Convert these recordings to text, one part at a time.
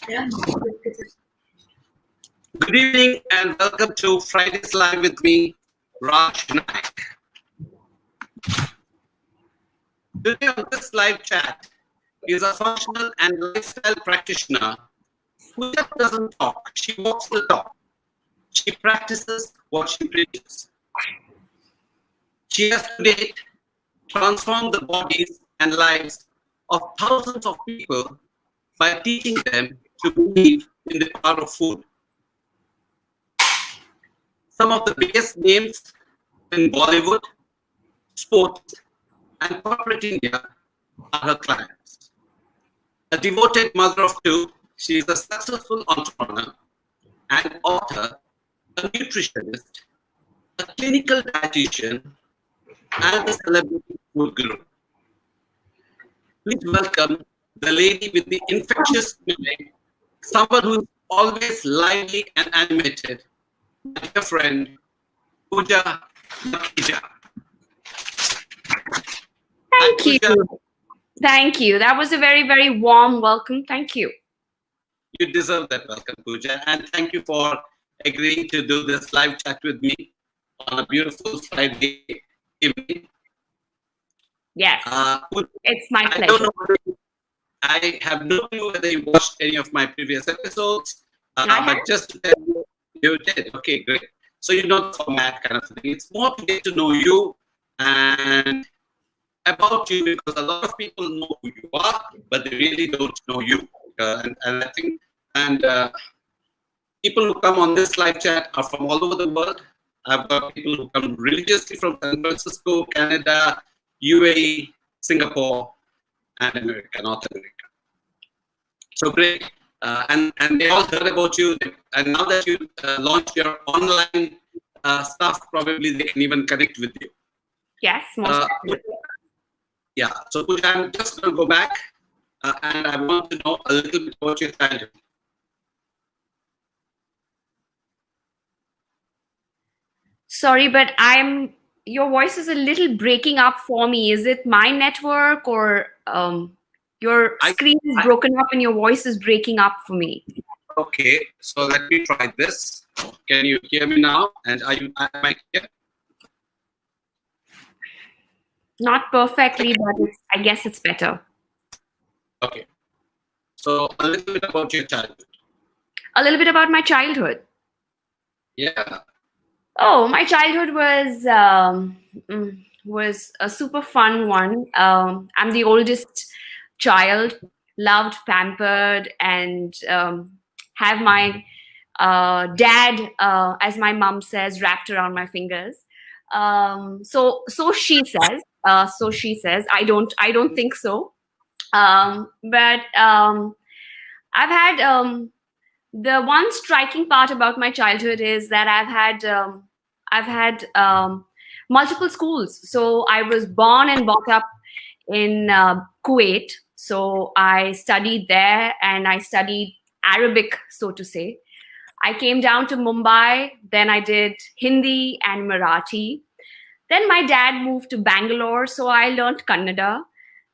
Yeah. Good evening and welcome to Friday's Live with me, Raj Nayak. Today on this live chat is a functional and lifestyle practitioner who just doesn't talk, she walks the talk. She practices what she preaches. She has to date transformed the bodies and lives of thousands of people by teaching them to believe in the power of food. Some of the biggest names in Bollywood, sports, and corporate India are her clients. A devoted mother of two, she is a successful entrepreneur and author, a nutritionist, a clinical dietitian, and a celebrity food guru. Please welcome the lady with the infectious smile, someone who is always lively and animated, my dear friend, Pooja Makhija. Thank you. Thank you. That was a very, very warm welcome. Thank you. You deserve that welcome, Pooja. And thank you for agreeing to do this live chat with me on a beautiful Friday evening. Yes. It's my pleasure. I don't know I have no clue whether you watched any of my previous episodes, but just to tell you, you did. Okay, great. So you know the format kind of thing. It's more to get to know you and about you, because a lot of people know who you are, but they really don't know you. And I think, people who come on this live chat are from all over the world. I've got people who come religiously from San Francisco, Canada, UAE, Singapore, and America, North America. So great. And they all heard about you. And now that you launched your online stuff, probably they can even connect with you. Yes, most definitely. Yeah, so Pooja, I'm just going to go back and I want to know a little bit about your childhood. Sorry, but your voice is a little breaking up for me. Is it my network or your screen is broken up and your voice is breaking up for me? Okay, so let me try this. Can you hear me now? And am I here? Not perfectly, but I guess it's better. Okay. So a little bit about your childhood. A little bit about my childhood. Yeah. Oh, my childhood was a super fun one. I'm the oldest child, loved, pampered, and have my dad, as my mom says, wrapped around my fingers. So she says. So she says. I don't think so. But I've had the one striking part about my childhood is that I've had multiple schools. So I was born and brought up in Kuwait. So I studied there and I studied Arabic, so to say. I came down to Mumbai, then I did Hindi and Marathi. Then my dad moved to Bangalore, so I learned Kannada.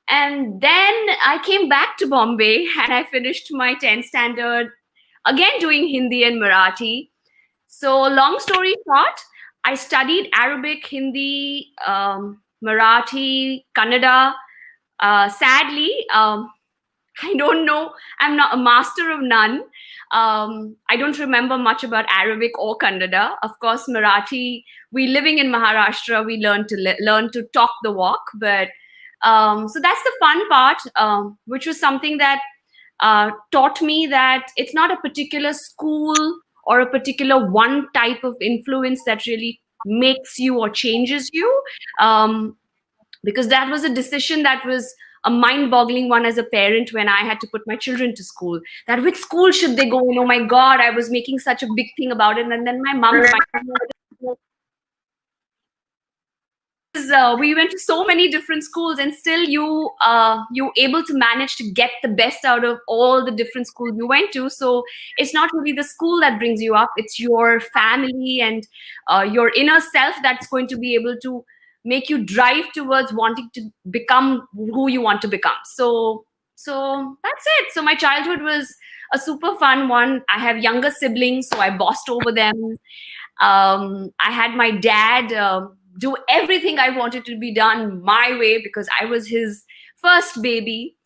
And then I came back to Bombay and I finished my 10th standard, again doing Hindi and Marathi. So long story short, I studied Arabic, Hindi, Marathi, Kannada. Sadly, I don't know. I'm not a master of none. I don't remember much about Arabic or Kannada. Of course, Marathi. We living in Maharashtra, we learn to talk the walk. But so that's the fun part, which was something that taught me that it's not a particular school or a particular one type of influence that really makes you or changes you. Because that was a decision that was a mind-boggling one as a parent when I had to put my children to school. That which school should they go in? Oh my God, I was making such a big thing about it. And then my mom we went to so many different schools, and still you able to manage to get the best out of all the different schools you went to. So it's not really the school that brings you up, it's your family and your inner self that's going to be able to make you drive towards wanting to become who you want to become. So So that's it. So my childhood was a super fun one. I have younger siblings, so I bossed over them. I had my dad do everything I wanted to be done my way because I was his first baby.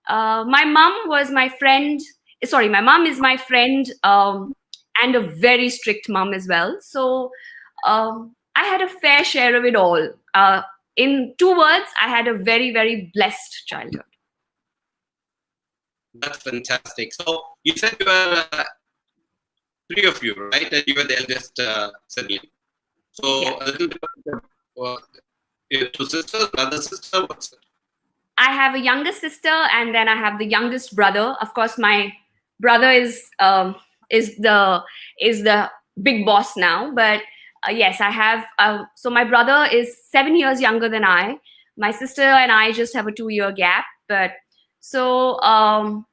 My mom was my friend. Sorry, my mom is my friend and a very strict mom as well. So I had a fair share of it all. In two words, I had a very, very blessed childhood. That's fantastic. So you said you were three of you, right? And you were the eldest sibling. So Yeah. a little bit of your two sisters, brother, sister, what's it? I have a younger sister, and then I have the youngest brother. Of course, my brother is the is the big boss now. But yes, I have. So my brother is 7 years younger than I. My sister and I just have a 2 year gap. But so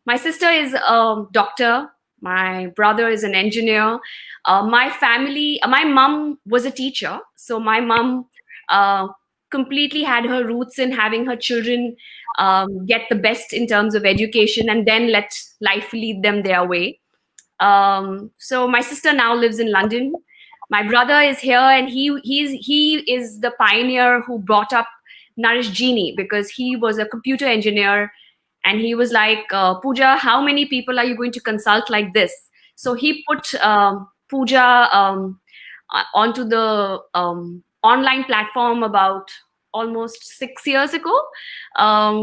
my sister is a doctor. My brother is an engineer. My family, my mom was a teacher. So my mom uh, completely had her roots in having her children get the best in terms of education and then let life lead them their way. So my sister now lives in London. My brother is here, and he is the pioneer who brought up Nourish Genie because he was a computer engineer, and he was like, Pooja, how many people are you going to consult like this? So he put Pooja onto the online platform about almost 6 years ago,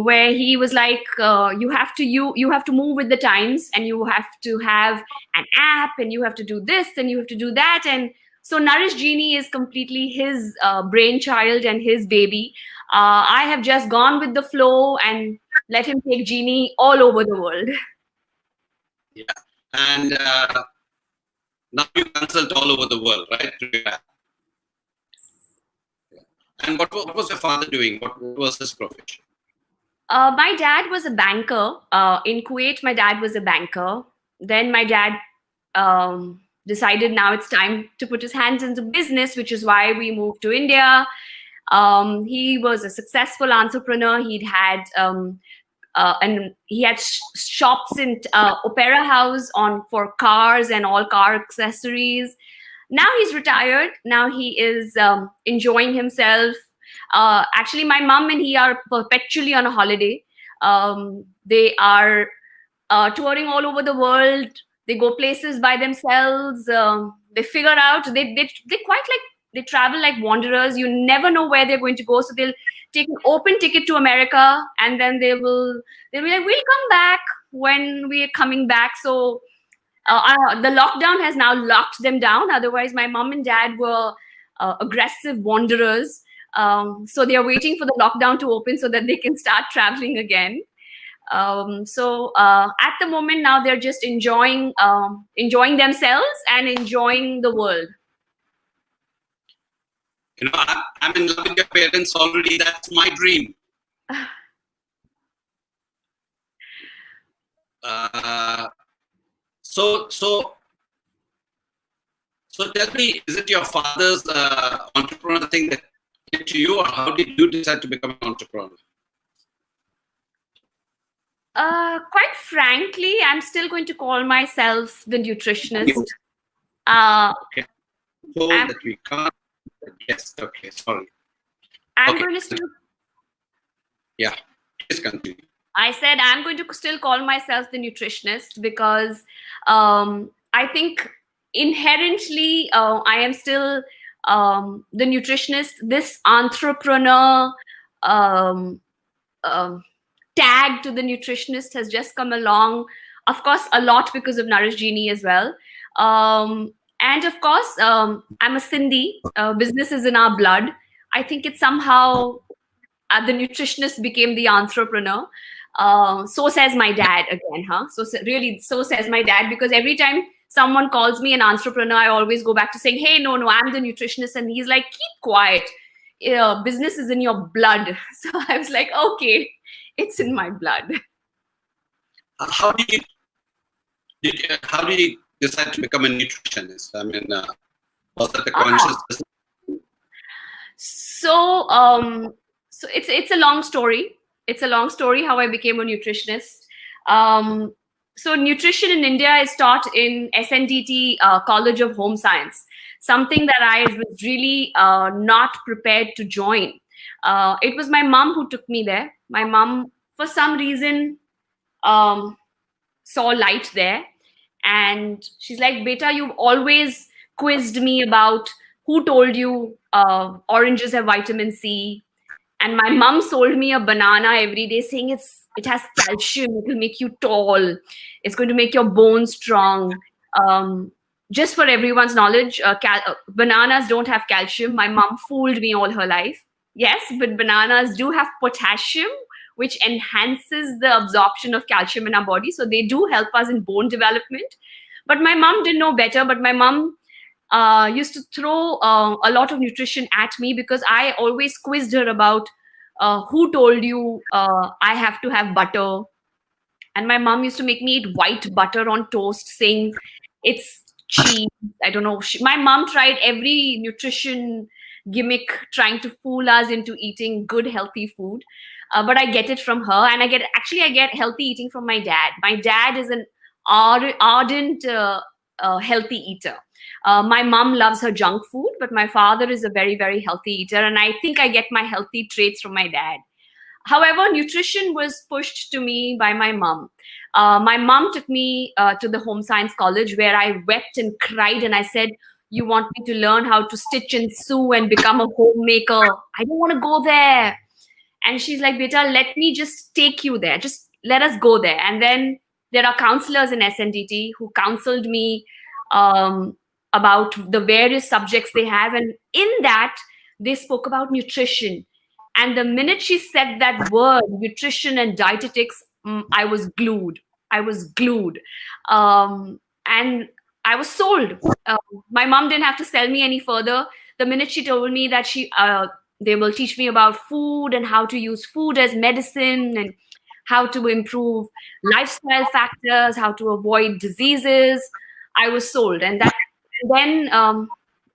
where he was like, you have to move with the times, and you have to have an app, and you have to do this, and you have to do that. And so Nourish Genie is completely his brainchild and his baby. I have just gone with the flow and let him take Genie all over the world. Yeah. And now you consult all over the world, right? And what was your father doing? What was his profession? My dad was a banker. In Kuwait, my dad was a banker. Then my dad decided now it's time to put his hands into business, which is why we moved to India. He was a successful entrepreneur. And he had shops in Opera House for cars and all car accessories. Now he's retired. Now he is enjoying himself. Actually, my mom and he are perpetually on a holiday. They are touring all over the world. They go places by themselves. They figure out they quite like they travel like wanderers. You never know where they're going to go, so they'll take an open ticket to America, and then they'll be like, we'll come back when we're coming back. So the lockdown has now locked them down. Otherwise, my mom and dad were aggressive wanderers. So they are waiting for the lockdown to open so that they can start traveling again. So at the moment now, they're just enjoying themselves and enjoying the world. You know, I'm in love with your parents already. That's my dream. So tell me, is it your father's entrepreneur thing that came to you, or how did you decide to become an entrepreneur? Quite frankly, I'm still going to call myself the nutritionist. Okay. So that we can't. Yes. Okay. Sorry. I'm going to still. Yeah. Please continue. I said I'm going to still call myself the nutritionist because I think inherently I am still the nutritionist. This entrepreneur tag to the nutritionist has just come along, of course, a lot because of Nourish Genie as well. And of course, I'm a Sindhi. Business is in our blood. I think it's somehow the nutritionist became the entrepreneur. So says my dad again, huh? So says my dad, because every time someone calls me an entrepreneur, I always go back to saying, hey, no, I'm the nutritionist. And he's like, keep quiet. Business is in your blood. So I was like, okay, it's in my blood. How did you decide to become a nutritionist? I mean, was that a conscious decision? So it's a long story. It's a long story how I became a nutritionist. So nutrition in India is taught in SNDT, College of Home Science, something that I was really not prepared to join. It was my mom who took me there. My mom, for some reason, um, saw light there, and she's like, "Beta, you've always quizzed me about who told you oranges have vitamin C." And my mom sold me a banana every day, saying it has calcium, it will make you tall, it's going to make your bones strong. Um, just for everyone's knowledge, bananas don't have calcium. My mom fooled me all her life. Yes, but bananas do have potassium, which enhances the absorption of calcium in our body. So they do help us in bone development. But my mom didn't know better. But my mom used to throw a lot of nutrition at me because I always quizzed her about who told you I have to have butter. And my mom used to make me eat white butter on toast, saying it's cheese. I don't know. My mom tried every nutrition gimmick trying to fool us into eating good, healthy food. But I get it from her, and I get healthy eating from my dad. My dad is an ardent healthy eater. My mom loves her junk food, but my father is a very, very healthy eater, and I think I get my healthy traits from my dad. However, nutrition was pushed to me by my mom. My mom took me to the home science college where I wept and cried, and I said, "You want me to learn how to stitch and sew and become a homemaker? I don't want to go there." And she's like, "Beta, let me just take you there. Just let us go there." And then there are counselors in SNDT who counseled me um, about the various subjects they have. And in that, they spoke about nutrition. And the minute she said that word, nutrition and dietetics, I was glued. I was glued. And I was sold. My mom didn't have to sell me any further. The minute she told me that they will teach me about food and how to use food as medicine and how to improve lifestyle factors, how to avoid diseases, I was sold. And then,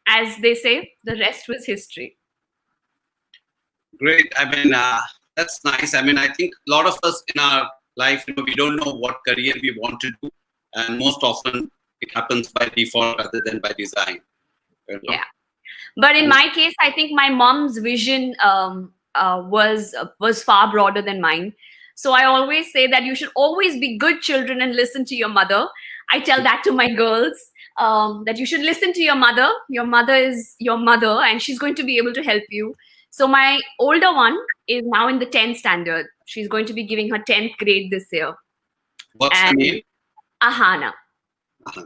as they say, the rest was history. Great. I mean, that's nice. I mean, I think a lot of us in our life, we don't know what career we want to do, and most often it happens by default rather than by design. Yeah. But in my case, I think my mom's vision was far broader than mine. So I always say that you should always be good children and listen to your mother. I tell that to my girls, that you should listen to your mother. Your mother is your mother, and she's going to be able to help you. So my older one is now in the 10th standard. She's going to be giving her 10th grade this year. What's her name? Ahana. Okay.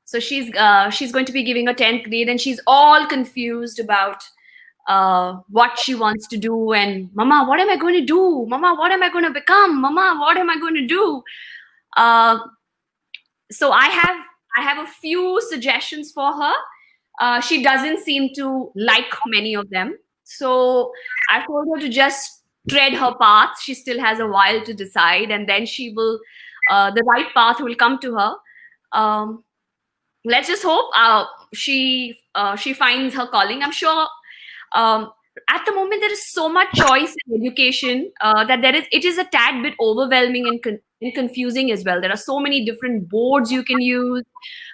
So she's going to be giving her 10th grade, and she's all confused about what she wants to do. And Mama, what am I going to do? Mama, what am I going to become? Mama, what am I going to do? So I have a few suggestions for her. She doesn't seem to like many of them. So I told her to just tread her path. She still has a while to decide, and then the right path will come to her. Let's just hope she finds her calling. I'm sure at the moment there is so much choice in education that it is a tad bit overwhelming and confusing as well. There are so many different boards you can use.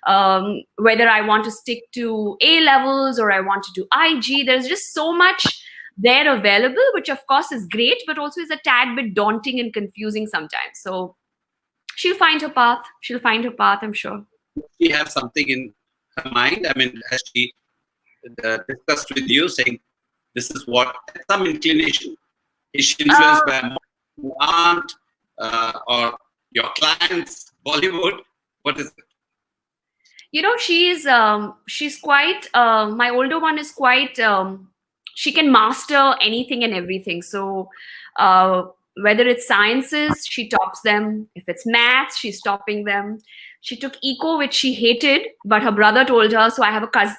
Whether I want to stick to A levels or I want to do IG, there's just so much there available, which of course is great, but also is a tad bit daunting and confusing sometimes. So she'll find her path. She'll find her path, I'm sure. She have something in her mind? I mean, has she discussed with you, saying this is what some inclination? Is she influenced by your aunt or your clients, Bollywood? What is it? She's quite. My older one is quite. She can master anything and everything. So whether it's sciences, she tops them. If it's maths, she's topping them. She took eco, which she hated, but her brother told her. So I have a cousin.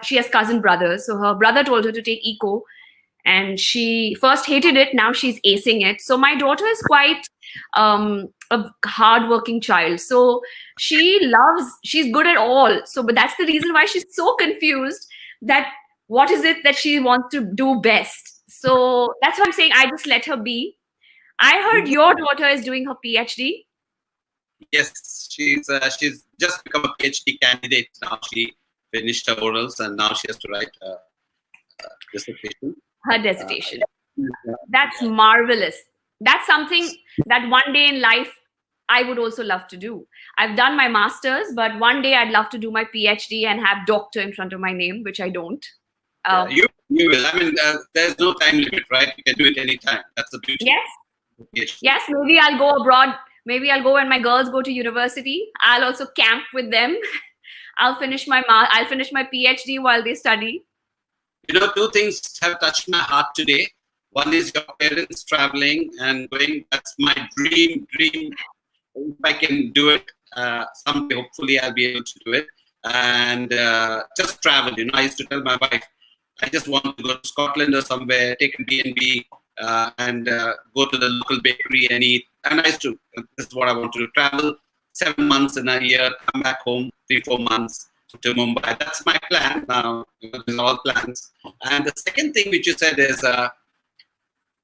She has cousin brothers. So her brother told her to take eco, and she first hated it. Now she's acing it. So my daughter is quite a hardworking child. So she's good at all. So, but that's the reason why she's so confused that what is it that she wants to do best. So that's why I'm saying I just let her be. I heard your daughter is doing her PhD. Yes, she's just become a PhD candidate now. She finished her orals and now she has to write a dissertation. Her dissertation. Yeah. That's marvelous. That's something that one day in life I would also love to do. I've done my master's, but one day I'd love to do my PhD and have doctor in front of my name, which I don't. Yeah, you will. I mean, there's no time limit, right? You can do it anytime. That's the beauty. Yes. of PhD. Yes, maybe I'll go abroad. Maybe I'll go when my girls go to university. I'll also camp with them. I'll finish my PhD while they study. You know, two things have touched my heart today. One is your parents traveling and going. That's my dream. If I can do it someday, hopefully I'll be able to do it. And just travel. You know, I used to tell my wife, I just want to go to Scotland or somewhere, take a B&B, and go to the local bakery and eat. And I used to. This is what I want to do: travel 7 months in a year, come back home 3-4 months to Mumbai. That's my plan now. You know, these are all plans. And the second thing which you said is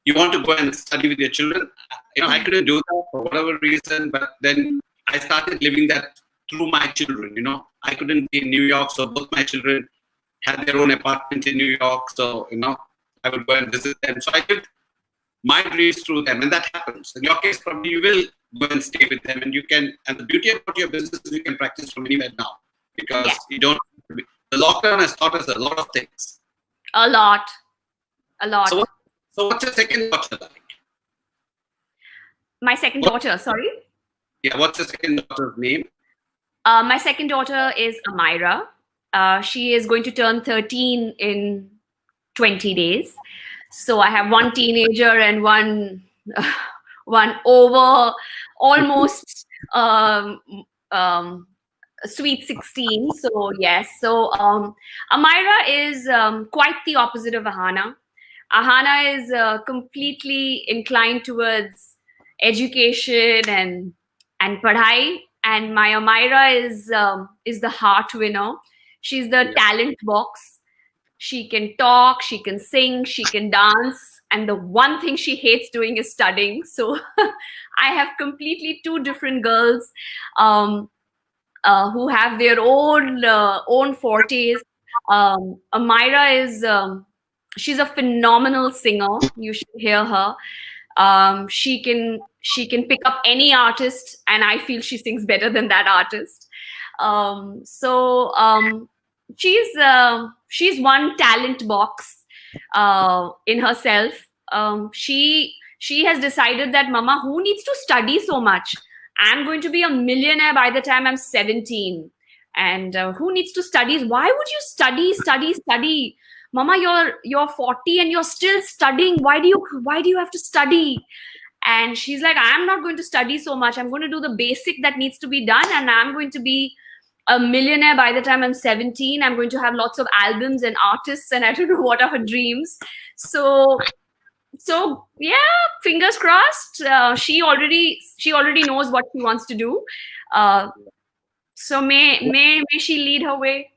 you want to go and study with your children. You know, I couldn't do that for whatever reason, but then I started living that through my children. You know, I couldn't be in New York, so both my children had their own apartment in New York. So, you know, I would go and visit them. So I lived my dreams through them, and that happens. In your case, probably you will go and stay with them, and you can. And the beauty about your business is you can practice from anywhere now, because you don't. The lockdown has taught us a lot of things. A lot. So what's your second daughter like? My second daughter, sorry? Yeah, what's your second daughter's name? My second daughter is Amira. She is going to turn 13 in 20 days. So I have one teenager and one over almost sweet 16. So yes. So Amira is quite the opposite of Ahana. Ahana is completely inclined towards education and padhai, and my Amira is the heart winner. She's the talent box. She can talk, she can sing, she can dance, and the one thing she hates doing is studying. So I have completely two different girls who have their own fortes. Amira is she's a phenomenal singer. You should hear her. She can pick up any artist, and I feel she sings better than that artist. She's one talent box in herself. She has decided that, Mama, who needs to study so much? I'm going to be a millionaire by the time I'm 17. And who needs to study? Why would you study? Mama, you're 40 and you're still studying. Why do you have to study? And she's like, I'm not going to study so much. I'm going to do the basic that needs to be done, and I'm going to be a millionaire by the time I'm 17. I'm going to have lots of albums and artists, and I don't know what are her dreams. So yeah, fingers crossed. She already knows what she wants to do. So may she lead her way.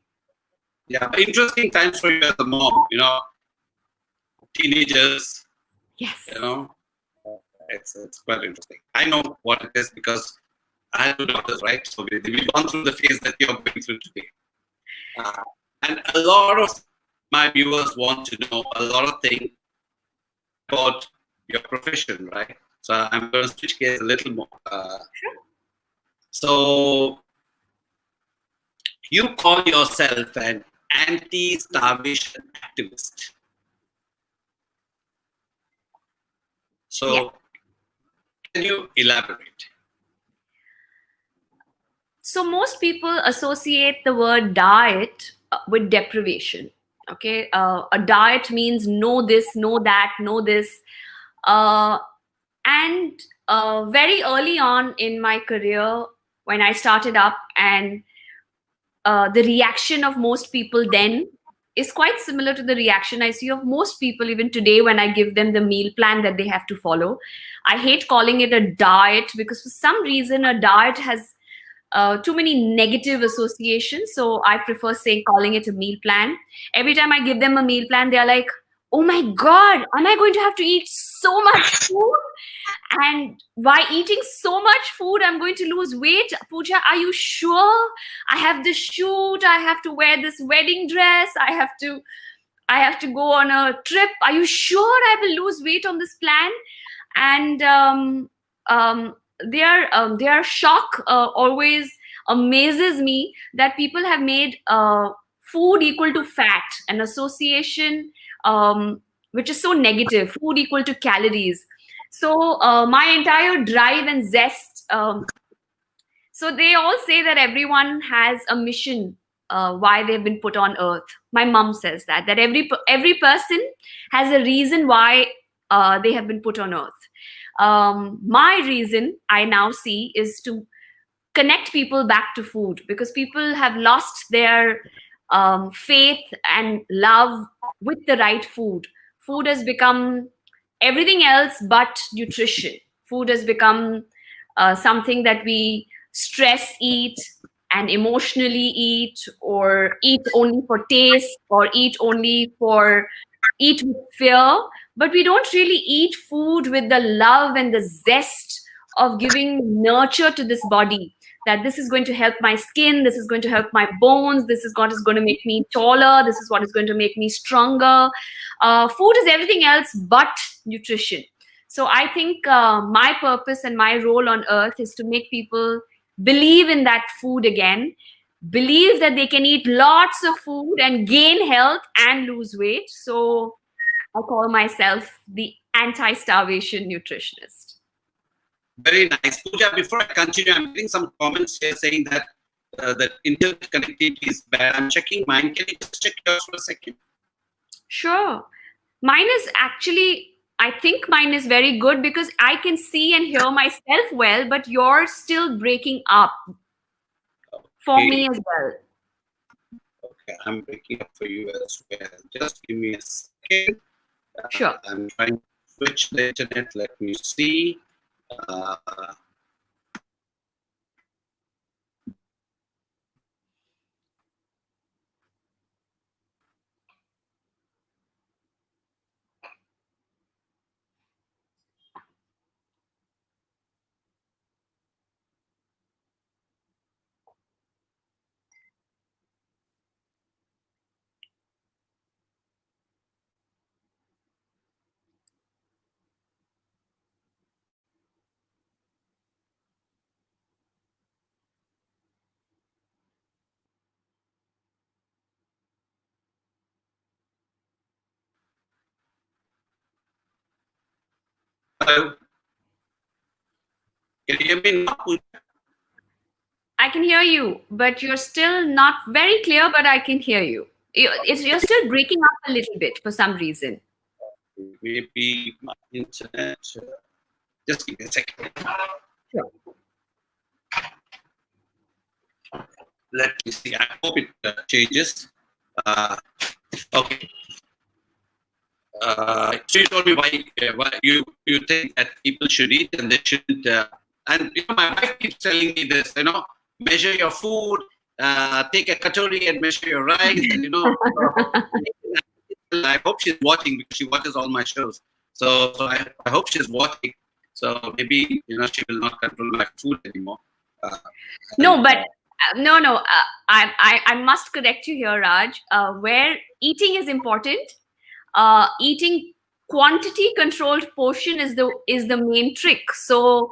Yeah, but interesting times for you as a mom. You know, teenagers. Yes. You know, it's quite interesting. I know what it is because I have two daughters, right? So we've gone through the phase that you're going through today. And a lot of my viewers want to know a lot of things about your profession, right? So I'm going to switch gears a little more. So you call yourself an anti-starvation activist. So can you elaborate? So most people associate the word diet with deprivation. Okay, a diet means no this, no that, no this. And very early on in my career, when I started up, and the reaction of most people then is quite similar to the reaction I see of most people even today when I give them the meal plan that they have to follow. I hate calling it a diet because for some reason a diet has too many negative associations. So I prefer calling it a meal plan. Every time I give them a meal plan, they're like, oh my God, am I going to have to eat so much food? And by eating so much food, I'm going to lose weight. Pooja, are you sure? I have this shoot. I have to wear this wedding dress. I have to go on a trip. Are you sure I will lose weight on this plan? And their shock always amazes me, that people have made food equal to fat, an association which is so negative. Food equal to calories. So my entire drive and zest. So they all say that everyone has a mission, why they've been put on earth. My mom says that every person has a reason why they have been put on earth. My reason, I now see, is to connect people back to food, because people have lost their faith and love with the right food. Food has become everything else but nutrition. Food has become something that we stress eat and emotionally eat, or eat only for taste, or eat with fear. But we don't really eat food with the love and the zest of giving nurture to this body, that this is going to help my skin, this is going to help my bones, this is what is going to make me taller, this is what is going to make me stronger. Food is everything else but nutrition. So I think my purpose and my role on earth is to make people believe in that food again, believe that they can eat lots of food and gain health and lose weight. So I call myself the anti-starvation nutritionist. Very nice. Pooja, before I continue, I'm getting some comments here saying that that internet connectivity is bad. I'm checking mine. Can you just check yours for a second? Sure. Mine is actually, I think mine is very good, because I can see and hear myself well, but you're still breaking up for me as well. Okay, I'm breaking up for you as well. Just give me a second. Sure. I'm trying to switch the internet. Let me see. Hello. Can you hear me now, Pooja? I can hear you, but you're still not very clear, but I can hear you. You're still breaking up a little bit for some reason. Maybe my internet. Just give me a second. Sure. Let me see. I hope it changes. Okay. So you told me why you think that people should eat and they shouldn't. And my wife keeps telling me this. Measure your food. Take a katori and measure your rice. And I hope she's watching, because she watches all my shows. So I hope she's watching. So maybe she will not control my food anymore. No, but no. I must correct you here, Raj. Where eating is important, eating quantity controlled portion is the main trick. So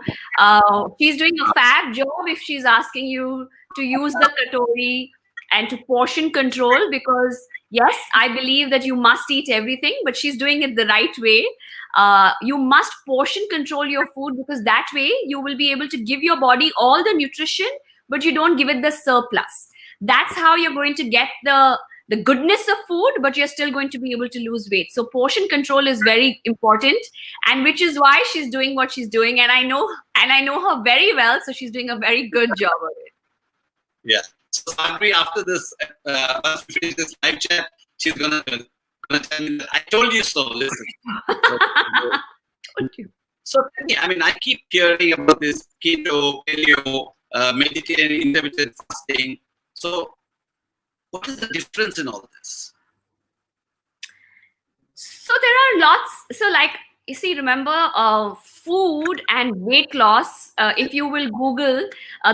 she's doing a fab job if she's asking you to use the katori and to portion control, because yes, I believe that you must eat everything, but she's doing it the right way. You must portion control your food, because that way you will be able to give your body all the nutrition, but you don't give it the surplus. That's how you're going to get the goodness of food, but you're still going to be able to lose weight. So portion control is very important, and which is why she's doing what she's doing. And I know her very well, so she's doing a very good job of it. Yeah. So Sadhvi, after this, once we finish this live chat, she's gonna tell me that I told you so. Listen. Told you. So I keep hearing about this keto, paleo, Mediterranean intermittent fasting. So what is the difference in all this? So there are lots. So like you see, remember, food and weight loss. If you will Google,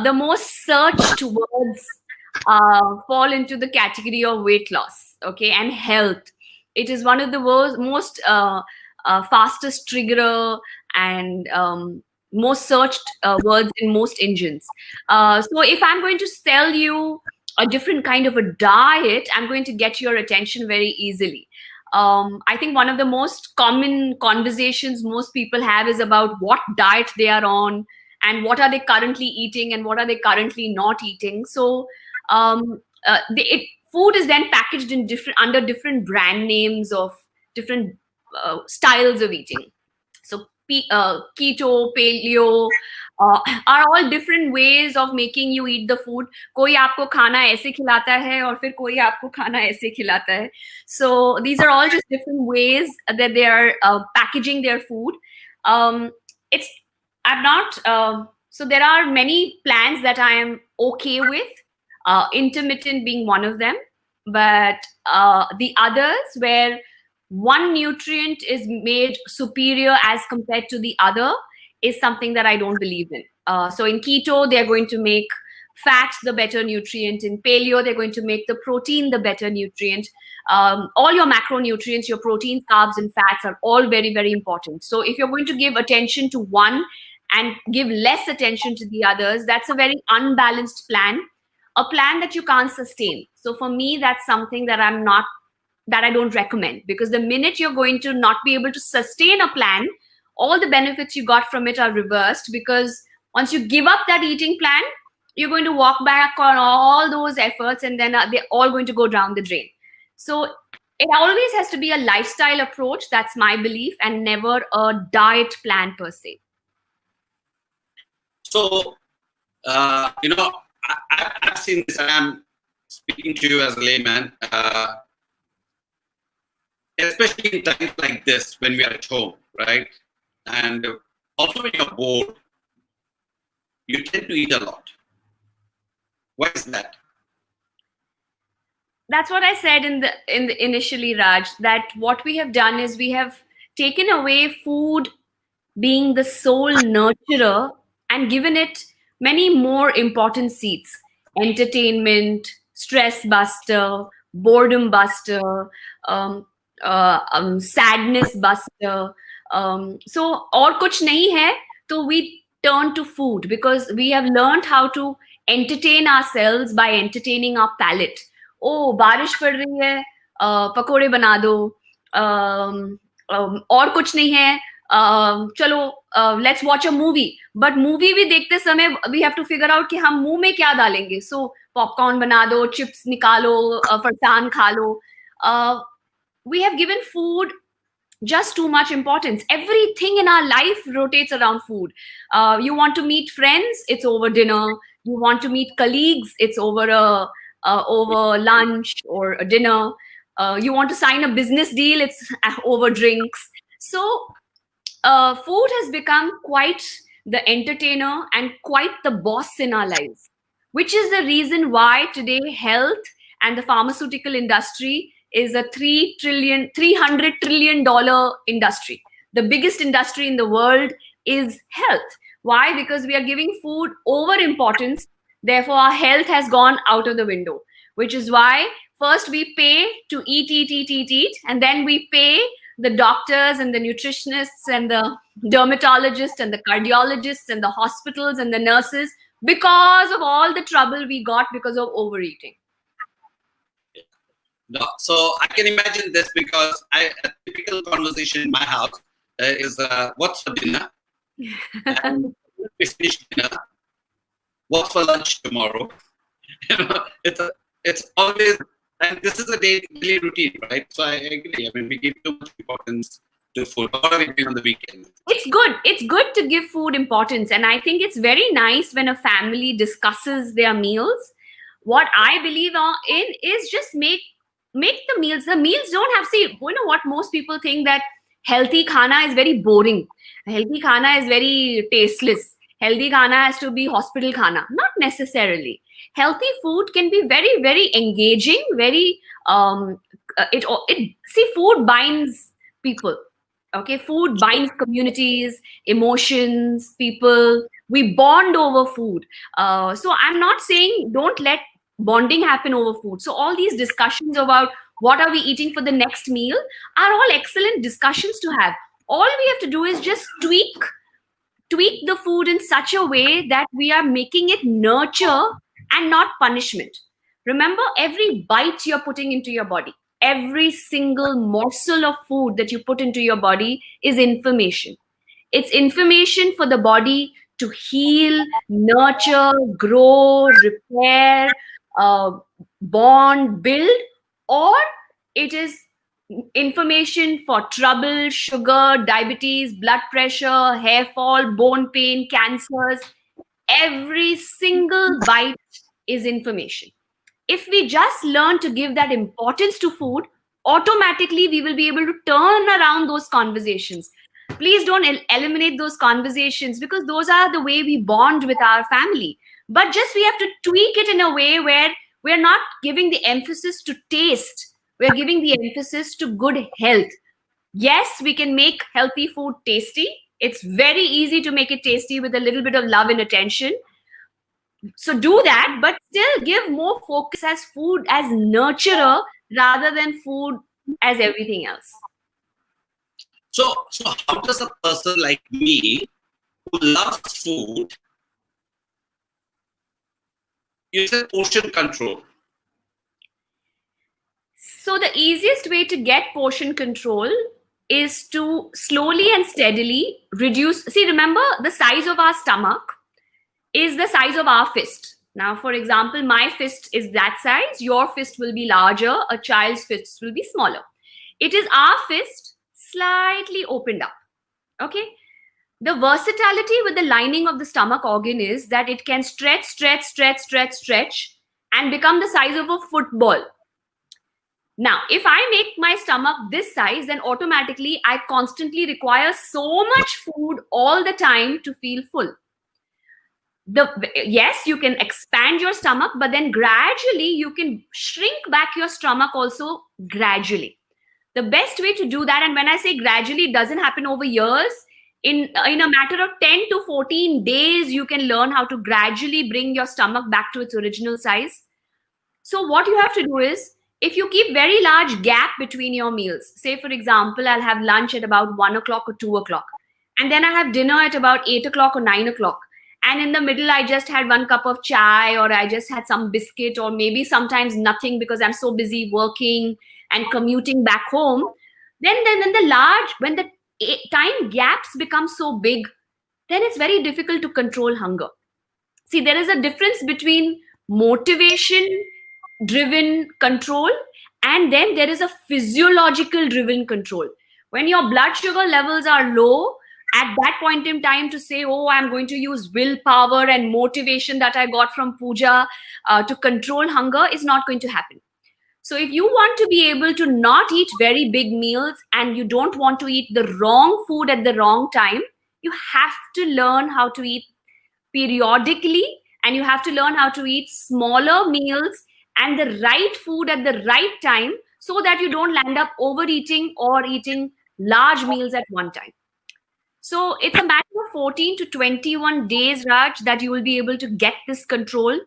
the most searched words fall into the category of weight loss. Okay, and health. It is one of the most fastest triggerer and most searched words in most engines. So if I'm going to sell you a different kind of a diet, I'm going to get your attention very easily. I think one of the most common conversations most people have is about what diet they are on and what are they currently eating and what are they currently not eating. So food is then packaged in different under different brand names of different styles of eating. So keto, paleo are all different ways of making you eat the food. कोई आपको खाना ऐसे खिलाता है और फिर कोई आपको खाना ऐसे खिलाता है. So these are all just different ways that they are packaging their food. It's I'm not. So there are many plans that I am okay with. Intermittent being one of them, but the others where one nutrient is made superior as compared to the other is something that I don't believe in. So in keto, they're going to make fat the better nutrient. In paleo, they're going to make the protein the better nutrient. All your macronutrients, your proteins, carbs, and fats are all very, very important. So if you're going to give attention to one and give less attention to the others, that's a very unbalanced plan, a plan that you can't sustain. So for me, that's something that I don't recommend, because the minute you're going to not be able to sustain a plan, all the benefits you got from it are reversed, because once you give up that eating plan, you're going to walk back on all those efforts and then they're all going to go down the drain. So it always has to be a lifestyle approach. That's my belief, and never a diet plan per se. So, I've seen this, and I'm speaking to you as a layman, especially in times like this when we are at home, right? And also when you're bored, you tend to eat a lot. Why is that? That's what I said in the initially, Raj, that what we have done is we have taken away food being the sole nurturer and given it many more important seats: entertainment, stress buster, boredom buster, sadness buster. So और कुछ नहीं है, तो we turn to food because we have learned how to entertain ourselves by entertaining our palate. Oh, बारिश पड़ रही है, पकोड़े बना दो, और कुछ नहीं है, चलो let's watch a movie. But movie भी देखते समय we have to figure out कि हम मुंह में क्या डालेंगे. सो पॉपकॉर्न बना दो, चिप्स निकालो, फरसान खा लो. We have given food just too much importance. Everything in our life rotates around food. You want to meet friends, it's over dinner. You want to meet colleagues, it's over over lunch or a dinner. You want to sign a business deal, it's over drinks. So food has become quite the entertainer and quite the boss in our lives, which is the reason why today health and the pharmaceutical industry is a $300 trillion industry. The biggest industry in the world is health. Why? Because we are giving food over importance. Therefore, our health has gone out of the window, which is why first we pay to eat, and then we pay the doctors and the nutritionists and the dermatologists and the cardiologists and the hospitals and the nurses because of all the trouble we got because of overeating. No, so I can imagine this because a typical conversation in my house is what's for dinner? And we finish dinner. What's for lunch tomorrow? It's always, and this is a daily routine, right? So I agree. I mean, we give too much importance to food. What are we doing on the weekend? It's good. It's good to give food importance, and I think it's very nice when a family discusses their meals. What I believe in is just make the meals. The meals don't have, see, you know what, most people think that healthy khana is very boring. Healthy khana is very tasteless. Healthy khana has to be hospital khana. Not necessarily. Healthy food can be very, very engaging. Very see, food binds people. Okay, food binds communities, emotions, people. We bond over food. So I'm not saying don't let bonding happen over food. So all these discussions about what are we eating for the next meal are all excellent discussions to have. All we have to do is just tweak the food in such a way that we are making it nurture and not punishment. Remember, every bite you're putting into your body, every single morsel of food that you put into your body is information. It's information for the body to heal, nurture, grow, repair, uh, bond, build, or it is information for trouble, sugar, diabetes, blood pressure, hair fall, bone pain, cancers. Every single bite is information. If we just learn to give that importance to food, automatically we will be able to turn around those conversations. Please don't eliminate those conversations, because those are the way we bond with our family. But just we have to tweak it in a way where we're not giving the emphasis to taste, we're giving the emphasis to good health. Yes, we can make healthy food tasty. It's very easy to make it tasty with a little bit of love and attention. So do that, but still give more focus as food as nurturer rather than food as everything else. So how does a person like me who loves food, you said portion control? So the easiest way to get portion control is to slowly and steadily reduce. See, remember, the size of our stomach is the size of our fist. Now, for example, my fist is that size, your fist will be larger, a child's fist will be smaller. It is our fist slightly opened up. Okay? The versatility with the lining of the stomach organ is that it can stretch, and become the size of a football. Now, if I make my stomach this size, then automatically I constantly require so much food all the time to feel full. Yes, you can expand your stomach, but then gradually you can shrink back your stomach also gradually. The best way to do that, and when I say gradually, it doesn't happen over years. In a matter of 10 to 14 days, you can learn how to gradually bring your stomach back to its original size. So what you have to do is, if you keep very large gap between your meals, say for example, I'll have lunch at about 1 o'clock or 2 o'clock, and then I have dinner at about 8 o'clock or 9 o'clock, and in the middle I just had 1 cup of chai, or I just had some biscuit, or maybe sometimes nothing because I'm so busy working and commuting back home, then when the time gaps become so big, then it's very difficult to control hunger. See, there is a difference between motivation driven control, and then there is a physiological driven control. When your blood sugar levels are low, at that point in time, to say, oh, I'm going to use willpower and motivation that I got from Pooja to control hunger, is not going to happen. So if you want to be able to not eat very big meals, and you don't want to eat the wrong food at the wrong time, you have to learn how to eat periodically, and you have to learn how to eat smaller meals and the right food at the right time, so that you don't land up overeating or eating large meals at one time. So it's a matter of 14 to 21 days, Raj, that you will be able to get this control.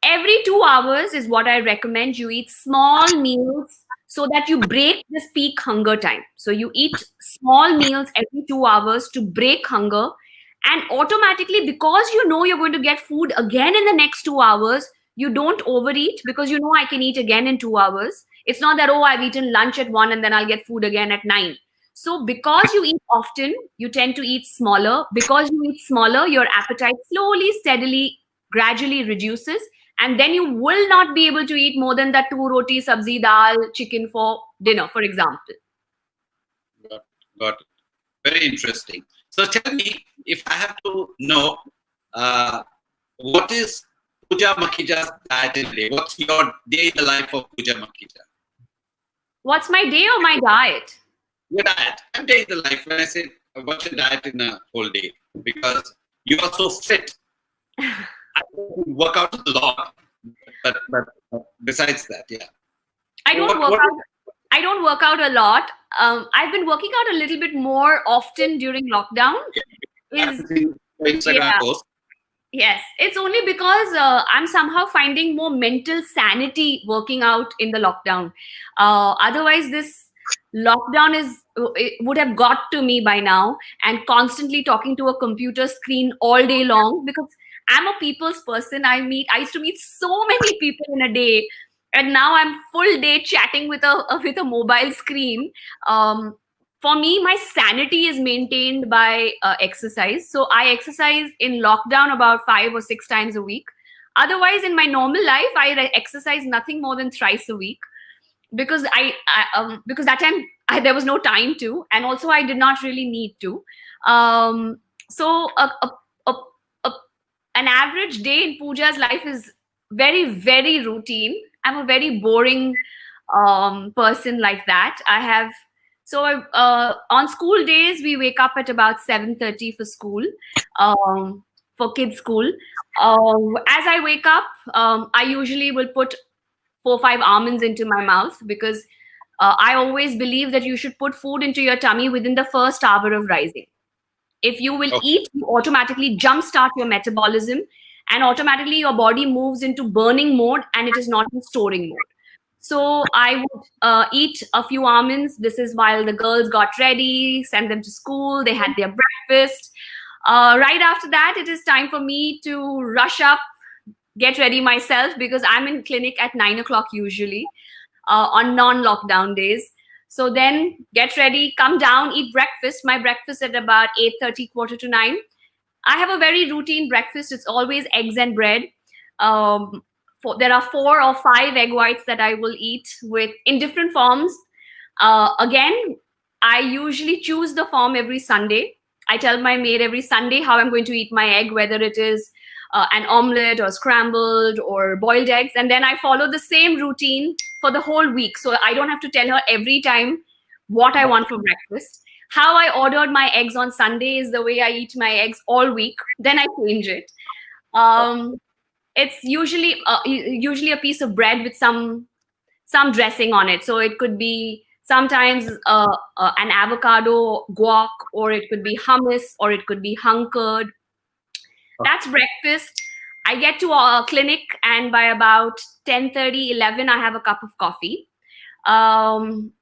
Every 2 hours is what I recommend you eat small meals, so that you break this peak hunger time. So you eat small meals every 2 hours to break hunger. And automatically, because you know you're going to get food again in the next 2 hours, you don't overeat, because you know I can eat again in 2 hours. It's not that, oh, I've eaten lunch at 1 and then I'll get food again at 9. So because you eat often, you tend to eat smaller. Because you eat smaller, your appetite slowly, steadily, gradually reduces. And then you will not be able to eat more than that 2 roti, sabzi, dal, chicken for dinner, for example. Got it. Very interesting. So tell me, if I have to know, what is Pooja Makhija's diet in a day? What's your day in the life of Pooja Makhija? What's my day or my diet? Your diet. I'm day in the life. When I say what's your diet in a whole day, because you are so fit. I work out a lot, but besides that, yeah. I don't work out. I don't work out a lot. I've been working out a little bit more often during lockdown. Is I've seen the Instagram Yeah. post. Yes, it's only because I'm somehow finding more mental sanity working out in the lockdown. Otherwise, this lockdown it would have got to me by now, and constantly talking to a computer screen all day long, because I'm a people's person. I used to meet so many people in a day, and now I'm full day chatting with a mobile screen. Um, for me, my sanity is maintained by exercise. So I exercise in lockdown about 5 or 6 times a week. Otherwise, in my normal life, exercise nothing more than thrice a week, because because that time there was no time to, and also I did not really need to. So a, a, an average day in Pooja's life is very, very routine. I'm a very boring person like that. On school days we wake up at about 7:30 for school, for kids school. As I wake up, I usually will put 4 or 5 almonds into my mouth, because I always believe that you should put food into your tummy within the first hour of rising. If you will Okay. eat, you automatically jumpstart your metabolism, and automatically your body moves into burning mode, and it is not in storing mode. So I would eat a few almonds. This is while the girls got ready, sent them to school, they had their breakfast. Right after that, it is time for me to rush up, get ready myself, because I'm in clinic at 9 o'clock usually, on non-lockdown days. So then get ready, come down, eat breakfast. My breakfast at about 8:30, quarter to 9. I have a very routine breakfast. It's always eggs and bread. There are 4 or 5 egg whites that I will eat with in different forms. Again, I usually choose the form every Sunday. I tell my maid every Sunday how I'm going to eat my egg, whether it is an omelette or scrambled or boiled eggs. And then I follow the same routine for the whole week. So I don't have to tell her every time what I want for breakfast. How I ordered my eggs on Sunday is the way I eat my eggs all week. Then I change it. Um, it's usually a piece of bread with some dressing on it. So it could be sometimes an avocado guac, or it could be hummus, or it could be hunkered. That's breakfast. I get to a clinic, and by about 10:30, 11, I have a cup of coffee. Um,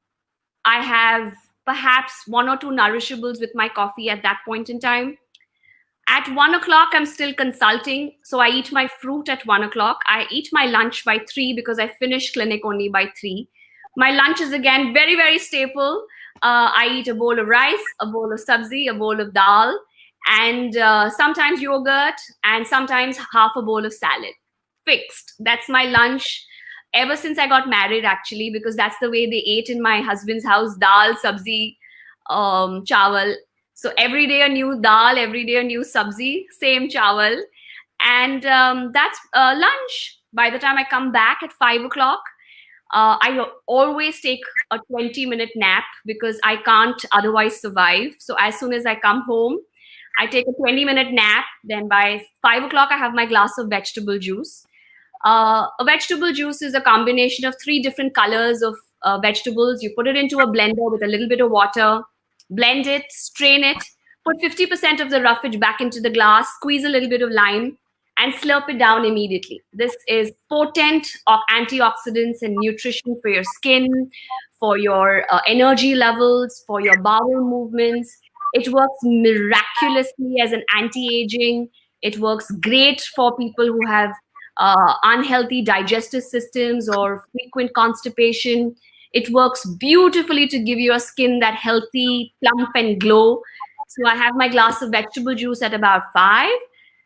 I have perhaps 1 or 2 nourishables with my coffee at that point in time. At 1 o'clock, I'm still consulting. So I eat my fruit at 1 o'clock. I eat my lunch by 3, because I finish clinic only by 3. My lunch is again very, very staple. I eat a bowl of rice, a bowl of sabzi, a bowl of dal, and sometimes yogurt, and sometimes half a bowl of salad. Fixed. That's my lunch ever since I got married, actually, because that's the way they ate in my husband's house: dal, sabzi, chawal. So every day a new dal, every day a new sabzi, same chawal. And that's lunch. By the time I come back at 5 o'clock, I always take a 20-minute nap, because I can't otherwise survive. So as soon as I come home, I take a 20-minute nap. Then by 5 o'clock, I have my glass of vegetable juice. A vegetable juice is a combination of 3 different colors of vegetables. You put it into a blender with a little bit of water, blend it, strain it, put 50% of the roughage back into the glass, squeeze a little bit of lime, and slurp it down immediately. This is potent antioxidants and nutrition for your skin, for your energy levels, for your bowel movements. It works miraculously as an anti-aging. It works great for people who have unhealthy digestive systems or frequent constipation. It works beautifully to give your skin that healthy plump and glow. So I have my glass of vegetable juice at about 5.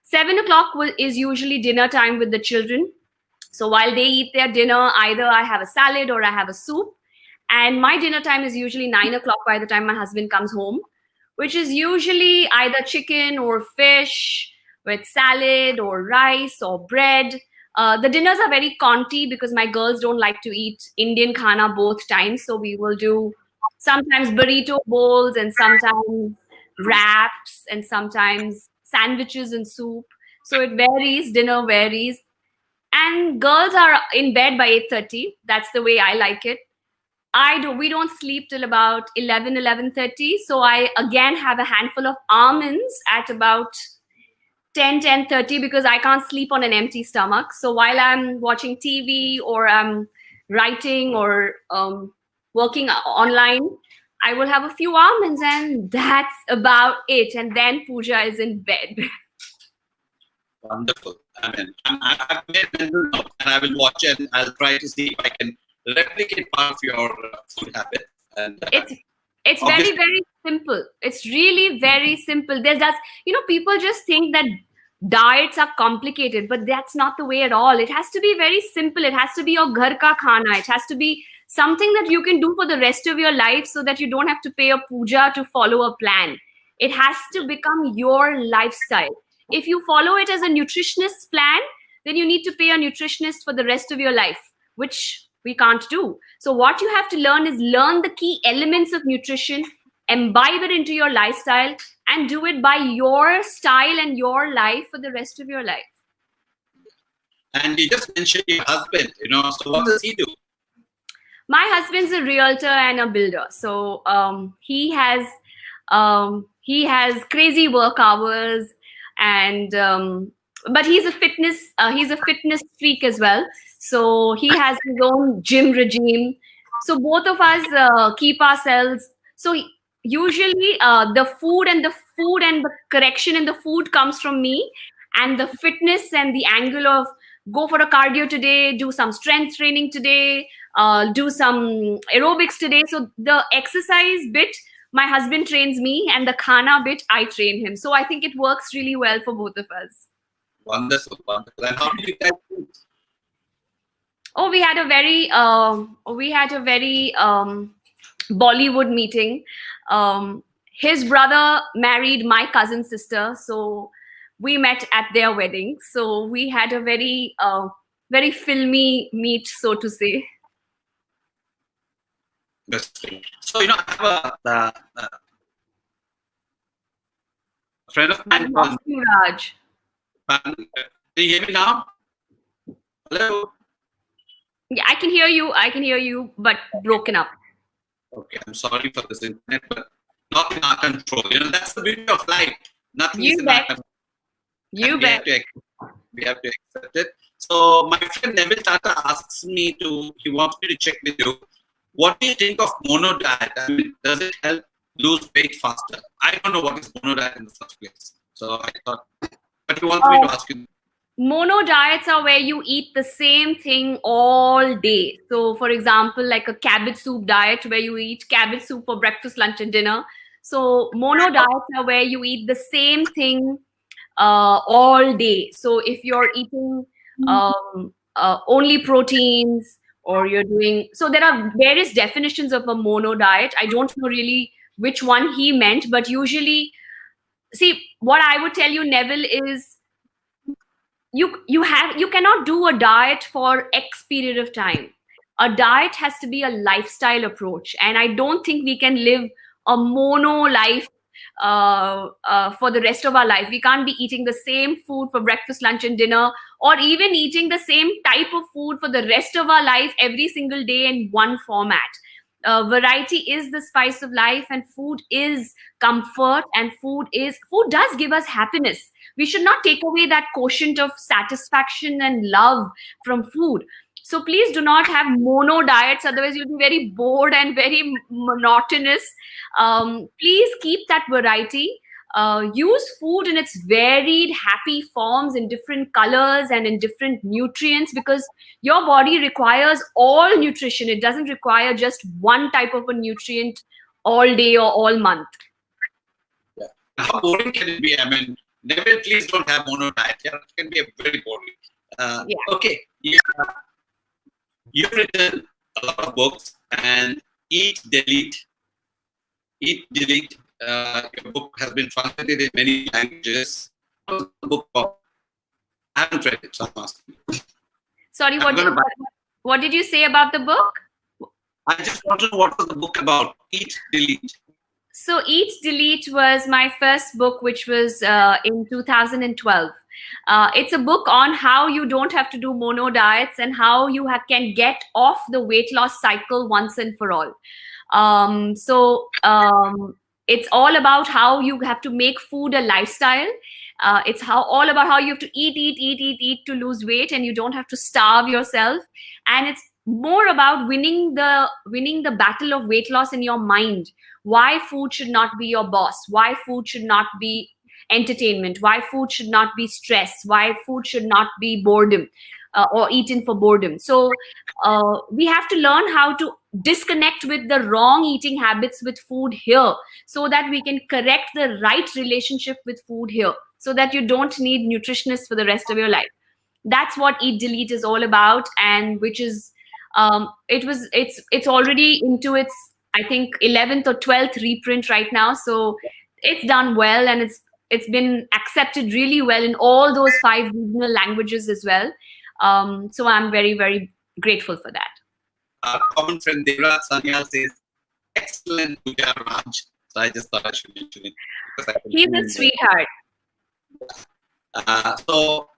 7 o'clock is usually dinner time with the children. So while they eat their dinner, either I have a salad or I have a soup. And my dinner time is usually 9 o'clock by the time my husband comes home, which is usually either chicken or fish with salad or rice or bread. The dinners are very conti, because my girls don't like to eat Indian khana both times. So we will do sometimes burrito bowls, and sometimes wraps, and sometimes sandwiches and soup. So it varies, dinner varies. And girls are in bed by 8:30. That's the way I like it. We don't sleep till about 11:30. So I again have a handful of almonds at about 10:30 because I can't sleep on an empty stomach. So while I'm watching TV or I'm writing or working online, I will have a few almonds, and that's about it. And then Pooja is in bed. Wonderful. I mean, I've made mental note, and I will watch it. I'll try to see if I can replicate part of your food habit. And It's very, very simple. It's really very simple. There's just, people just think that diets are complicated, but that's not the way at all. It has to be very simple. It has to be your ghar ka khana. It has to be something that you can do for the rest of your life so that you don't have to pay a puja to follow a plan. It has to become your lifestyle. If you follow it as a nutritionist's plan, then you need to pay a nutritionist for the rest of your life, which we can't do. So what you have to learn is learn the key elements of nutrition, imbibe it into your lifestyle, and do it by your style and your life for the rest of your life. And you just mentioned your husband, so what does he do? My husband's a realtor and a builder. So he has crazy work hours, and but he's a fitness freak as well. So he has his own gym regime. So both of us keep ourselves. So usually the food and the correction in the food comes from me, and the fitness and the angle of go for a cardio today, do some strength training today, do some aerobics today. So the exercise bit, my husband trains me, and the khana bit, I train him. So I think it works really well for both of us. Wonderful, wonderful. And how did you guys do? Oh, we had a very Bollywood meeting. His brother married my cousin's sister, so we met at their wedding. So we had a very filmy meet, so to say. So I have a friend of mine called Raj. Can you hear me now? Hello. Yeah, I can hear you, but broken up. Okay, I'm sorry for this internet, but not in our control. That's the beauty of life. Nothing is in our control. You bet. We have to accept it. So my friend Neville Tata he wants me to check with you. What do you think of mono diet? I mean, does it help lose weight faster? I don't know what is mono diet in the first place. So I thought, but he wants me to ask you. Mono diets are where you eat the same thing all day. So, for example, like a cabbage soup diet where you eat cabbage soup for breakfast, lunch, and dinner. So, mono diets are where you eat the same thing all day. So, if you're eating only proteins, or you're doing, so there are various definitions of a mono diet. I don't know really which one he meant, but usually, see, what I would tell you, Neville, is you cannot do a diet for X period of time. A diet has to be a lifestyle approach, and I don't think we can live a mono life for the rest of our life. We can't be eating the same food for breakfast, lunch, and dinner, or even eating the same type of food for the rest of our life every single day in one format. Variety is the spice of life, and food is comfort, and food does give us happiness. We should not take away that quotient of satisfaction and love from food. So please do not have mono diets, otherwise you'll be very bored and very monotonous. Please keep that variety. Use food in its varied, happy forms, in different colors and in different nutrients, because your body requires all nutrition. It doesn't require just one type of a nutrient all day or all month. Yeah. How boring can it be? I mean, never, please don't have mono diet. Yeah, it can be very boring. Okay. Yeah. You've written a lot of books, and Eat, Delete. Your book has been translated in many languages. What was the book called? I haven't read it, so I'm asking you. Sorry, what did you say about the book? I just want to know what was the book about. Eat, Delete. So Eat Delete was my first book, which was in 2012. It's a book on how you don't have to do mono diets and how you can get off the weight loss cycle once and for all. So it's all about how you have to make food a lifestyle. It's all about how you have to eat to lose weight, and you don't have to starve yourself. And it's more about winning the battle of weight loss in your mind. Why food should not be your boss, why food should not be entertainment, why food should not be stress, why food should not be boredom, or eaten for boredom. So we have to learn how to disconnect with the wrong eating habits with food here, so that we can correct the right relationship with food here, so that you don't need nutritionists for the rest of your life. That's what Eat Delete is all about, and which is it's already into its, I think, 11th or 12th reprint right now. So it's done well, and it's been accepted really well in all those 5 regional languages as well. So I'm very, very grateful for that. Our common friend Devraj Sanyal says, excellent Pooja Raj. So I just thought I should mention it. He's a sweetheart. So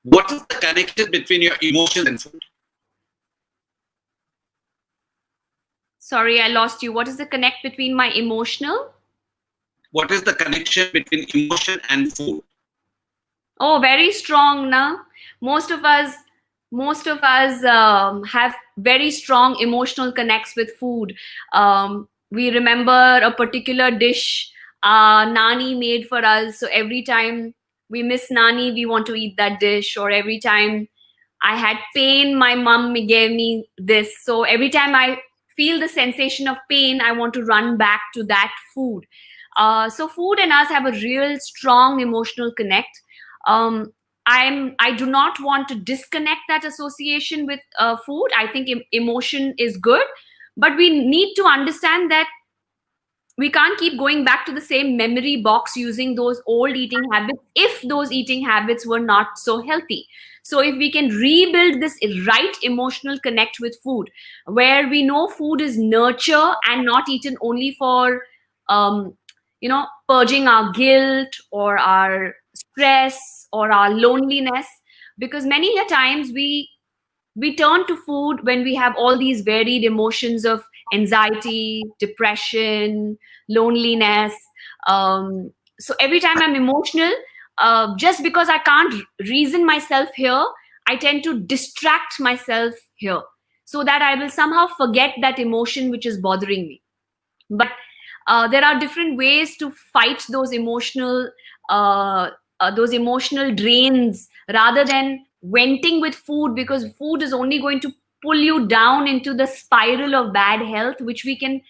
what is the connection between your emotions and food? Sorry, I lost you. What is the connect between my emotional? What is the connection between emotion and food? Oh, very strong, na? Most of us have very strong emotional connects with food. We remember a particular dish Nani made for us. So every time we miss Nani, we want to eat that dish. Or every time I had pain, my mom gave me this. So every time I feel the sensation of pain, I want to run back to that food. So food and us have a real strong emotional connect. I do not want to disconnect that association with food. I think emotion is good, but we need to understand that we can't keep going back to the same memory box using those old eating habits if those eating habits were not so healthy. So if we can rebuild this right emotional connect with food, where we know food is nurture and not eaten only for purging our guilt or our stress or our loneliness, because many a times we turn to food when we have all these varied emotions of anxiety, depression, loneliness. So every time I'm emotional, just because I can't reason myself here, I tend to distract myself here, so that I will somehow forget that emotion which is bothering me. But there are different ways to fight those emotional drains, rather than venting with food, because food is only going to pull you down into the spiral of bad health, which we can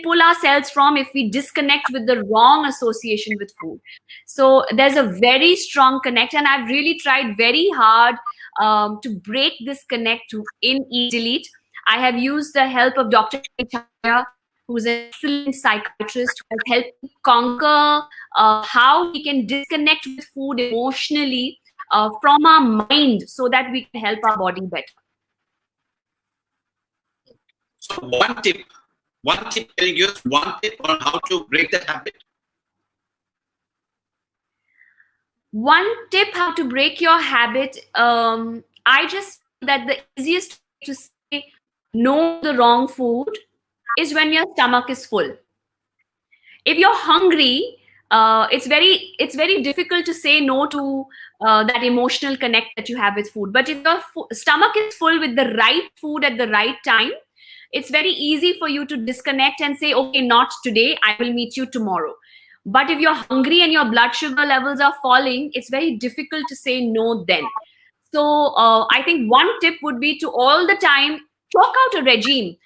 pull ourselves from if we disconnect with the wrong association with food. So there's a very strong connect, and I've really tried very hard to break this connect in Eat Delete. I have used the help of Dr. Chaya, who's an excellent psychiatrist, who has helped me conquer how we can disconnect with food emotionally from our mind, so that we can help our body better. So one tip, can you give us one tip on how to break that habit? One tip how to break your habit, I just feel that the easiest way to say no to the wrong food is when your stomach is full. If you're hungry, it's very difficult to say no to that emotional connect that you have with food. But if your stomach is full with the right food at the right time, it's very easy for you to disconnect and say, okay, not today, I will meet you tomorrow. But if you're hungry and your blood sugar levels are falling, it's very difficult to say no then. So I think one tip would be to all the time chalk out a regime.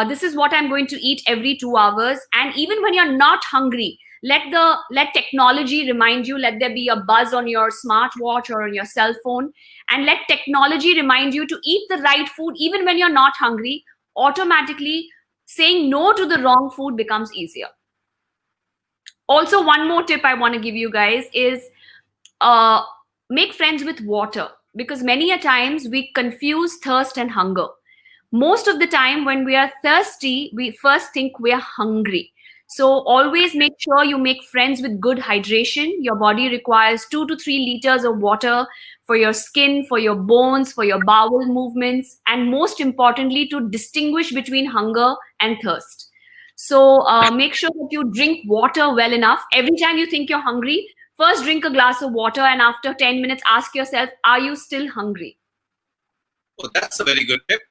This is what I'm going to eat every 2 hours. And even when you're not hungry, let technology remind you. Let there be a buzz on your smartwatch or on your cell phone, and let technology remind you to eat the right food even when you're not hungry. Automatically, saying no to the wrong food becomes easier. Also, one more tip I want to give you guys is make friends with water, because many a times we confuse thirst and hunger. most of the time when we are thirsty, we first think we are hungry. So always make sure you make friends with good hydration. Your body requires 2 to 3 liters of water for your skin, for your bones, for your bowel movements, and most importantly, to distinguish between hunger and thirst. So make sure that you drink water well enough. Every time you think you're hungry, first drink a glass of water, and after 10 minutes, ask yourself, are you still hungry? Oh, that's a very good tip.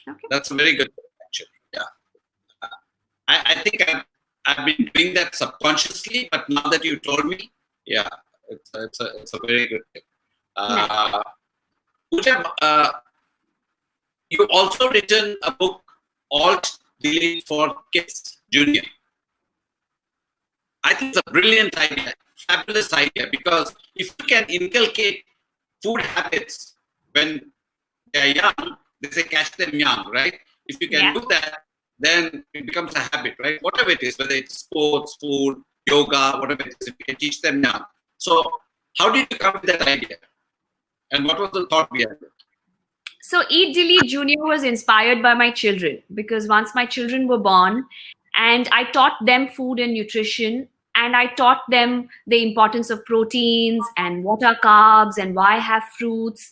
Okay. That's a very good tip, actually. Yeah. I think I've been doing that subconsciously, but now that you told me, yeah, it's a very good tip. Nice. Pooja, you've also written a book, Alt Delete for Kids Junior. I think it's a brilliant idea, fabulous idea, because if you can inculcate food habits when they are young, they say catch them young, right? If you can Yeah. do that, then it becomes a habit, right? Whatever it is, whether it's sports, food, yoga, whatever it is, if you can teach them young. So, how did you come with that idea? And what was the thought behind it? So Eat Delete Junior was inspired by my children, because once my children were born and I taught them food and nutrition, and I taught them the importance of proteins and what are carbs and why have fruits.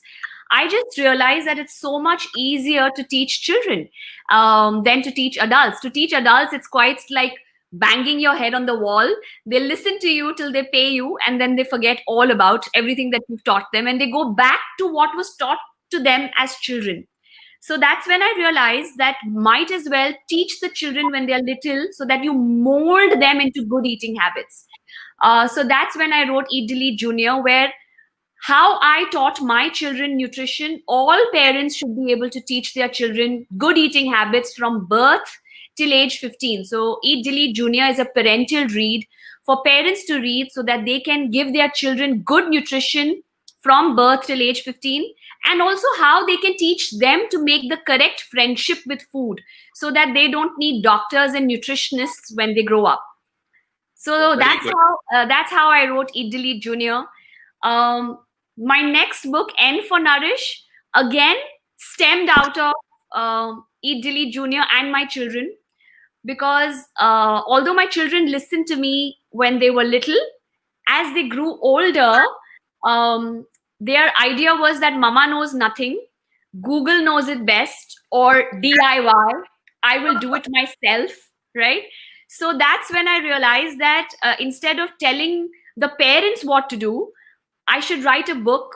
I just realized that it's so much easier to teach children than to teach adults. To teach adults, it's quite like banging your head on the wall. They listen to you till they pay you, and then they forget all about everything that you've taught them, and they go back to what was taught to them as children. So that's when I realized that might as well teach the children when they're little, so that you mold them into good eating habits. So that's when I wrote Eat Delete Junior, where how I taught my children nutrition. All parents should be able to teach their children good eating habits from birth till age 15. So Eat Delete Junior is a parental read for parents to read, so that they can give their children good nutrition from birth till age 15, and also how they can teach them to make the correct friendship with food, so that they don't need doctors and nutritionists when they grow up. So Very good. that's how I wrote Eat Delete Junior. My next book, N for Nourish, again stemmed out of Eat Delete Junior and my children, because although my children listened to me when they were little, as they grew older, um, their idea was that Mama knows nothing, Google knows it best, or DIY, I will do it myself, right? So that's when I realized that instead of telling the parents what to do, I should write a book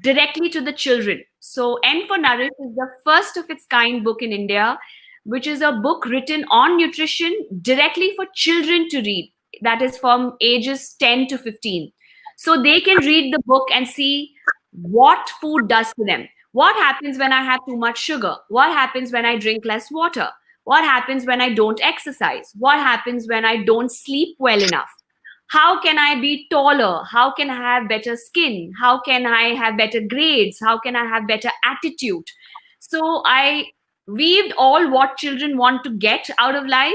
directly to the children. So N for Nourish is the first of its kind book in India, which is a book written on nutrition directly for children to read. That is from ages 10 to 15. So they can read the book and see what food does to them. What happens when I have too much sugar? What happens when I drink less water? What happens when I don't exercise? What happens when I don't sleep well enough? How can I be taller? How can I have better skin? How can I have better grades? How can I have better attitude? So I weaved all what children want to get out of life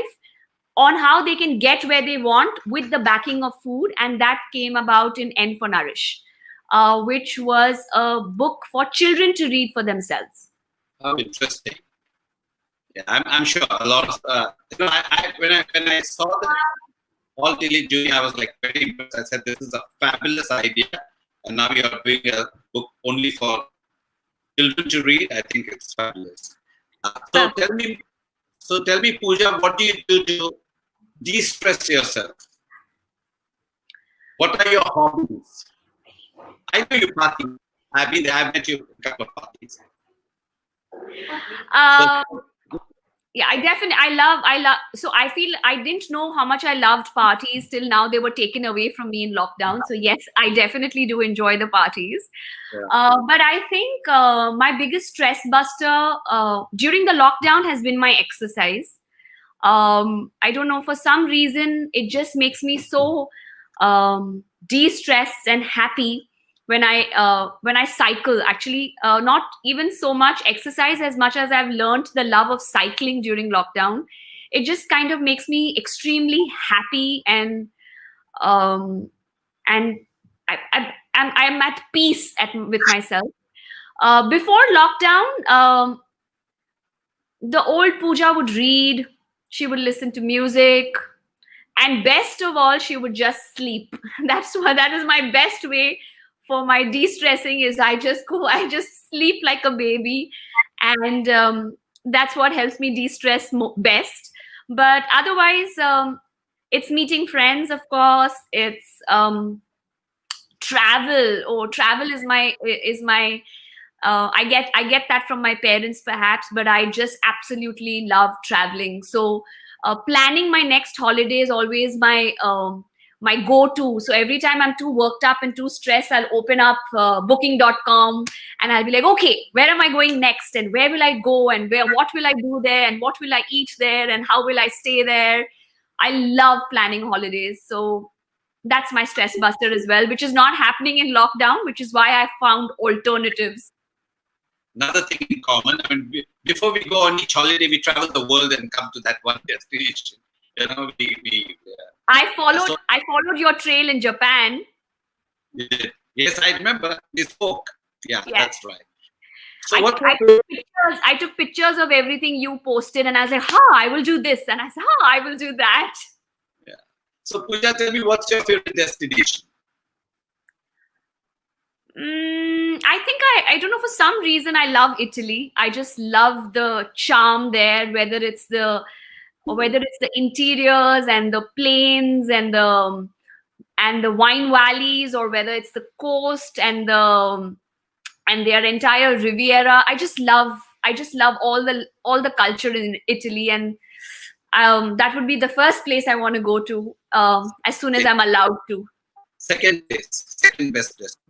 on how they can get where they want with the backing of food. And that came about in N for Nourish, which was a book for children to read for themselves. How interesting. Yeah, I'm sure a lot of when I saw the Alt Delete Junior, I was like very impressed. I said this is a fabulous idea, and now you are doing a book only for children to read. I think it's fabulous. So tell me, Pooja, what do you do to de-stress yourself? What are your hobbies? I know you party. I've been there. I've met you at a couple of parties. Uh, yeah, I love, so I feel I didn't know how much I loved parties till now. They were taken away from me in lockdown. So yes, I definitely do enjoy the parties. Yeah. But I think my biggest stress buster during the lockdown has been my exercise. I don't know, for some reason it just makes me so de-stressed and happy when I cycle. Actually, not even so much exercise as much as I've learned the love of cycling during lockdown. It just kind of makes me extremely happy, um, and I'm at peace with myself. Before lockdown, The old Pooja would read, she would listen to music, and best of all, she would just sleep. That is my best way for my de-stressing. Is I just sleep like a baby, and that's what helps me de-stress best. But otherwise, it's meeting friends, of course. It's travel. Or travel is my I get that from my parents perhaps, but I just absolutely love traveling. So planning my next holiday is always my go-to. So every time I'm too worked up and too stressed, I'll open up booking.com, and I'll be like, okay, where am I going next, and where will I go, and what will I do there, and what will I eat there, and how will I stay there. I love planning holidays. So that's my stress buster as well, which is not happening in lockdown, which is why I found alternatives. Another thing in common. I mean, before we go on each holiday, we travel the world and come to that one destination. You know, I followed your trail in Japan. Yes, I remember we spoke. Yeah, Yes. that's right. So I took pictures of everything you posted, and I was like, I will do this, and I said, I will do that. Yeah. So Pooja, tell me, what's your favorite destination? I think I don't know, for some reason I love Italy. I just love the charm there, whether it's the interiors and the plains and the wine valleys, or whether it's the coast and their entire Riviera. I just love all the culture in Italy, and that would be the first place I want to go to as soon as I'm allowed to. Second best destination.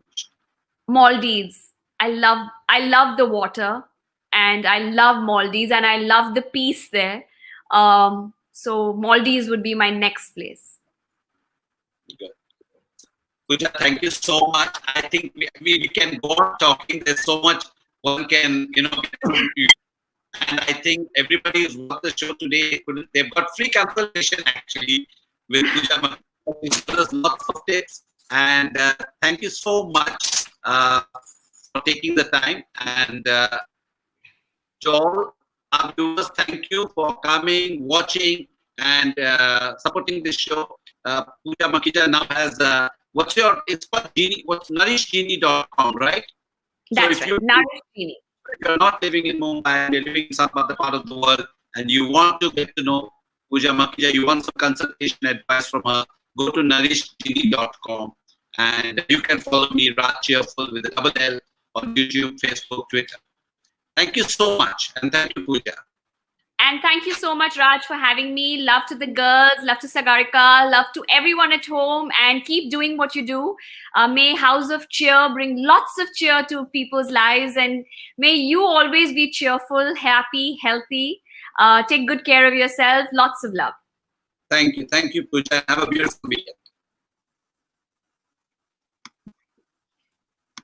Maldives. I love the water, and I love Maldives, and I love the peace there. So Maldives would be my next place. Good. Pooja, thank you so much. I think we can go on talking. There's so much one can get from you. And I think everybody who's watched the show today, they've got free consultation actually with Pooja Makhija. There's lots of tips. And thank you so much for taking the time. And to all our viewers, thank you for coming, watching, and supporting this show. Pooja Makhija now has it's called Genie, nourishgenie.com, right? That's right. Nourish Genie. If you're not living in Mumbai, you're living in some other part of the world, and you want to get to know Pooja Makhija, you want some consultation advice from her, go to nourishgenie.com, and you can follow me, Raj Cheerful, with a double L, on YouTube, Facebook, Twitter. Thank you so much, and thank you, Pooja. And thank you so much, Raj, for having me. Love to the girls, love to Sagarika, love to everyone at home, and keep doing what you do. May House of Cheer bring lots of cheer to people's lives, and may you always be cheerful, happy, healthy. Take good care of yourself. Lots of love. Thank you, Pooja. Have a beautiful weekend.